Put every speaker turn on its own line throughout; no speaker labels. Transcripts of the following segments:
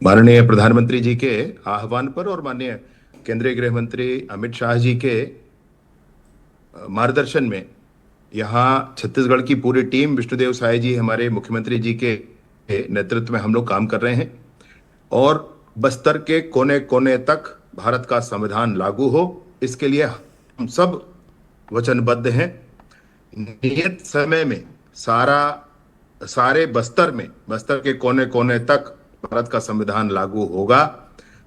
माननीय प्रधानमंत्री जी के आह्वान पर और माननीय केंद्रीय गृह मंत्री अमित शाह जी के मार्गदर्शन में यहाँ छत्तीसगढ़ की पूरी टीम, विष्णुदेव साय जी हमारे मुख्यमंत्री जी के नेतृत्व में हम लोग काम कर रहे हैं और बस्तर के कोने कोने तक भारत का संविधान लागू हो, इसके लिए हम सब वचनबद्ध हैं। नियत समय में सारे बस्तर के कोने कोने तक भारत का संविधान लागू होगा।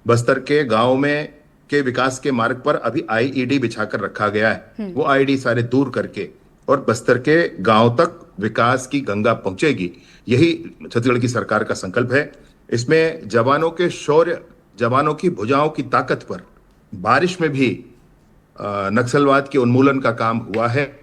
बस्तर के गांव में के विकास के मार्ग पर अभी आईईडी बिछाकर रखा गया है, वो आईडी सारे दूर करके और बस्तर के गांव तक विकास की गंगा पहुंचेगी। यही छत्तीसगढ़ की सरकार का संकल्प है। इसमें जवानों के शौर्य, जवानों की भुजाओं की ताकत पर बारिश में भी नक्सलवाद के उन्मूलन का काम हुआ है।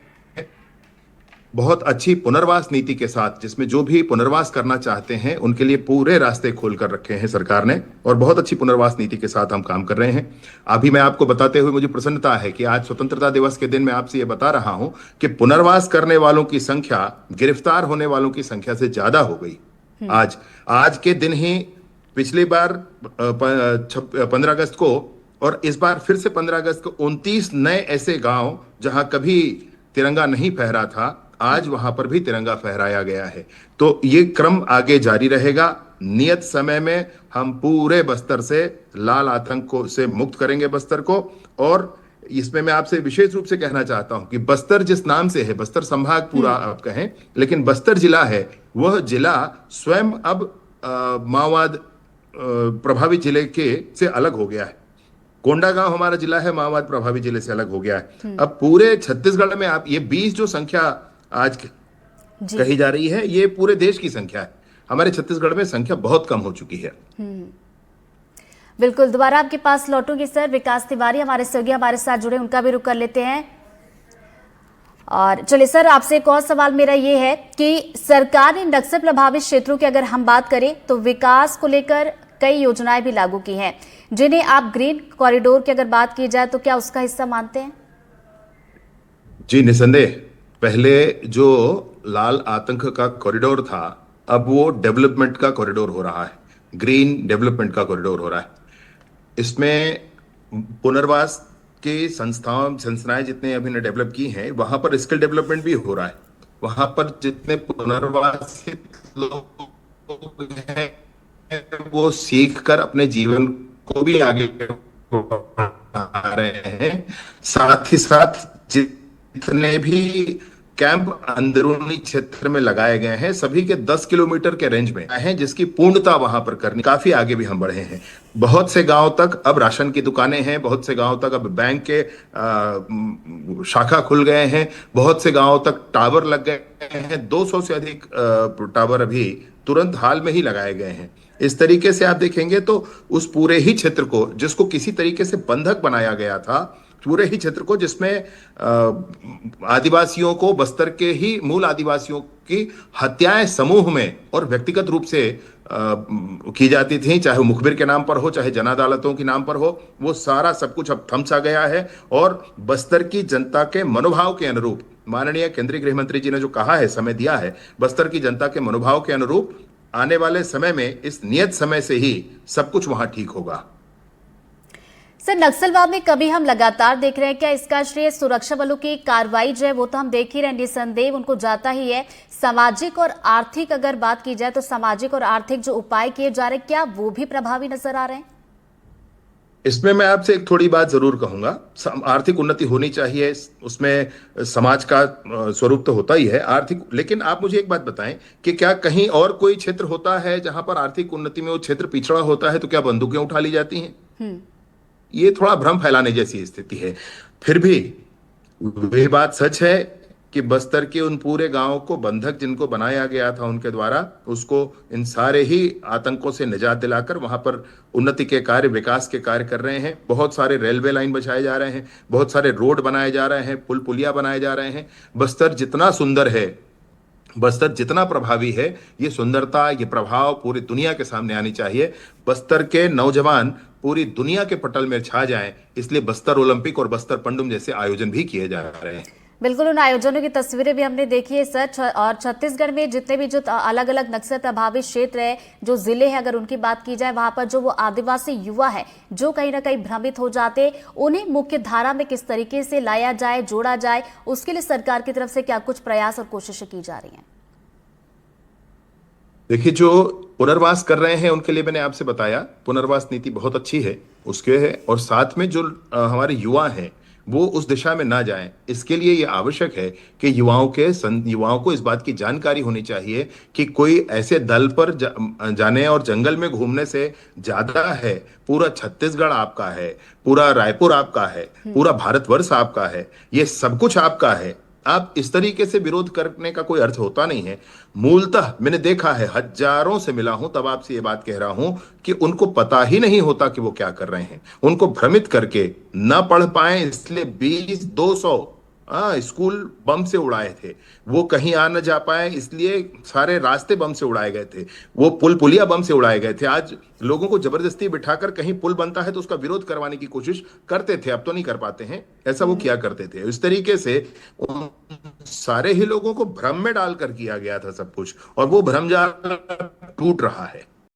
बहुत अच्छी पुनर्वास नीति के साथ, जिसमें जो भी पुनर्वास करना चाहते हैं उनके लिए पूरे रास्ते खोल कर रखे हैं सरकार ने, और बहुत अच्छी पुनर्वास नीति के साथ हम काम कर रहे हैं। अभी मैं आपको बताते हुए मुझे प्रसन्नता है कि आज स्वतंत्रता दिवस के दिन मैं आपसे ये बता रहा हूं कि पुनर्वास करने वालों की संख्या गिरफ्तार होने वालों की संख्या से ज्यादा हो गई। आज के दिन ही पिछली बार 15 अगस्त को और इस बार फिर से 15 अगस्त को 29 नए ऐसे गांव जहां कभी तिरंगा नहीं फहरा था, आज वहां पर भी तिरंगा फहराया गया है। तो ये क्रम आगे जारी रहेगा। नियत समय में हम पूरे बस्तर से लाल आतंक को से मुक्त करेंगे बस्तर को। और इसमें मैं आपसे विशेष रूप से कहना चाहता हूं कि बस्तर जिस नाम से है, बस्तर संभाग पूरा आप कहें, लेकिन बस्तर जिला है, वह जिला स्वयं अब माओवाद प्रभावित जिले के से अलग हो गया है। कोंडागांव हमारा जिला है, माओवाद प्रभावित जिले से अलग हो गया है। अब पूरे छत्तीसगढ़ में आप ये 20 जो संख्या आज कही जा रही है, ये पूरे देश की संख्या है। हमारे छत्तीसगढ़ में संख्या बहुत कम हो चुकी है।
बिल्कुल, दोबारा आपके पास लौटूंगी सर। विकास तिवारी हमारे सहयोगी हमारे साथ जुड़े, उनका भी रुख कर लेते हैं। और चलिए सर, आपसे एक और सवाल मेरा ये है कि सरकार ने नक्सल प्रभावित क्षेत्रों की अगर हम बात करें तो विकास को लेकर कई योजनाएं भी लागू की हैं, जिन्हें आप ग्रीन कॉरिडोर की अगर बात की जाए तो क्या उसका हिस्सा मानते हैं?
जी निसंदेह। पहले जो लाल आतंक का कॉरिडोर था, अब वो डेवलपमेंट का कॉरिडोर हो रहा है, ग्रीन डेवलपमेंट का कॉरिडोर हो रहा है। इसमें पुनर्वास की संस्थाएं जितने अभी ने डेवलप की हैं, वहां पर स्किल डेवलपमेंट भी हो रहा है। वहां पर जितने पुनर्वासित लोग हैं वो सीख कर अपने जीवन को भी आगे बढ़ा रहे हैं। साथ ही साथ जितने भी कैंप अंदरूनी क्षेत्र में लगाए गए हैं, सभी के 10 किलोमीटर के रेंज में हैं, जिसकी पूर्णता वहां पर करनी, काफी आगे भी हम बढ़े हैं। बहुत से गांव तक अब राशन की दुकानें हैं, बहुत से गांव तक अब बैंक के शाखा खुल गए हैं, बहुत से गांव तक टावर लग गए हैं। 200 से अधिक टावर अभी तुरंत हाल में ही लगाए गए हैं। इस तरीके से आप देखेंगे तो उस पूरे ही क्षेत्र को, जिसको किसी तरीके से बंधक बनाया गया था, पूरे ही क्षेत्र को, जिसमें आदिवासियों को, बस्तर के ही मूल आदिवासियों की हत्याएं समूह में और व्यक्तिगत रूप से की जाती थी, चाहे वो मुखबिर के नाम पर हो, चाहे जन अदालतों के नाम पर हो, वो सारा सब कुछ अब थम सा गया है। और बस्तर की जनता के मनोभाव के अनुरूप माननीय केंद्रीय गृह मंत्री जी ने जो कहा है, समय दिया है, बस्तर की जनता के मनोभाव के अनुरूप आने वाले समय में इस नियत समय से ही सब कुछ वहां ठीक होगा।
सर, नक्सलवाद में कभी हम लगातार देख रहे हैं, क्या इसका श्रेय सुरक्षा बलों की कार्रवाई जो है वो तो हम देख ही रहे हैं, निसंदेह उनको जाता ही है। सामाजिक और आर्थिक अगर बात की जाए तो सामाजिक और आर्थिक जो उपाय किए जा रहे हैं, क्या वो भी प्रभावी नजर आ रहे हैं?
इसमें मैं आपसे एक थोड़ी बात जरूर कहूंगा। आर्थिक उन्नति होनी चाहिए, उसमें समाज का स्वरूप तो होता ही है आर्थिक, लेकिन आप मुझे एक बात बताएं कि क्या कहीं और कोई क्षेत्र होता है जहां पर आर्थिक उन्नति में वो क्षेत्र पिछड़ा होता है तो क्या बंदूकें उठा ली जाती हैं? ये थोड़ा भ्रम फैलाने जैसी स्थिति है। फिर भी वही बात सच है कि बस्तर के उन पूरे गांवों को बंधक जिनको बनाया गया था उनके द्वारा, उसको इन सारे ही आतंकों से निजात दिलाकर वहां पर उन्नति के कार्य, विकास के कार्य कर रहे हैं। बहुत सारे रेलवे लाइन बछाए जा रहे हैं, बहुत सारे रोड बनाए जा रहे हैं, पुल पुलिया बनाए जा रहे हैं। बस्तर जितना सुंदर है, बस्तर जितना प्रभावी है, ये सुंदरता, ये प्रभाव पूरी दुनिया के सामने आनी चाहिए। बस्तर के नौजवान पूरी दुनिया के पटल में छा जाएं, इसलिए बस्तर ओलंपिक और बस्तर पंडुम जैसे आयोजन भी किए जा रहे हैं।
बिल्कुल, उन आयोजनों की तस्वीरें भी हमने देखी है सर। और छत्तीसगढ़ में जितने भी जो अलग अलग नक्सल प्रभावित क्षेत्र है, जो जिले हैं, अगर उनकी बात की जाए, वहां पर जो वो आदिवासी युवा है जो कहीं ना कहीं भ्रमित हो जाते, उन्हें मुख्य धारा में किस तरीके से लाया जाए, जोड़ा जाए, उसके लिए सरकार की तरफ से क्या कुछ प्रयास और कोशिशें की जा रही हैं?
देखिए, जो पुनर्वास कर रहे हैं उनके लिए मैंने आपसे बताया, पुनर्वास नीति बहुत अच्छी है उसके है, और साथ में जो हमारे युवा हैं वो उस दिशा में ना जाएं, इसके लिए ये आवश्यक है कि युवाओं को इस बात की जानकारी होनी चाहिए कि कोई ऐसे दल पर जाने और जंगल में घूमने से ज्यादा है। पूरा छत्तीसगढ़ आपका है, पूरा रायपुर आपका है, पूरा भारतवर्ष आपका है, ये सब कुछ आपका है। आप इस तरीके से विरोध करने का कोई अर्थ होता नहीं है। मूलतः मैंने देखा है, हजारों से मिला हूं, तब आपसे ये बात कह रहा हूं कि उनको पता ही नहीं होता कि वो क्या कर रहे हैं। उनको भ्रमित करके ना पढ़ पाए इसलिए 20-200 स्कूल बम से उड़ाए थे। वो कहीं आ न जा पाए इसलिए सारे रास्ते बम से उड़ाए गए थे। वो पुल पुलिया बम से उड़ाए गए थे। आज लोगों को जबरदस्ती बिठाकर कहीं पुल बनता है तो उसका विरोध करवाने की कोशिश करते थे, अब तो नहीं कर पाते हैं, ऐसा वो किया करते थे। इस तरीके से उन सारे ही लोगों को भ्रम में डालकर किया गया था सब कुछ, और वो भ्रम जाल टूट रहा है।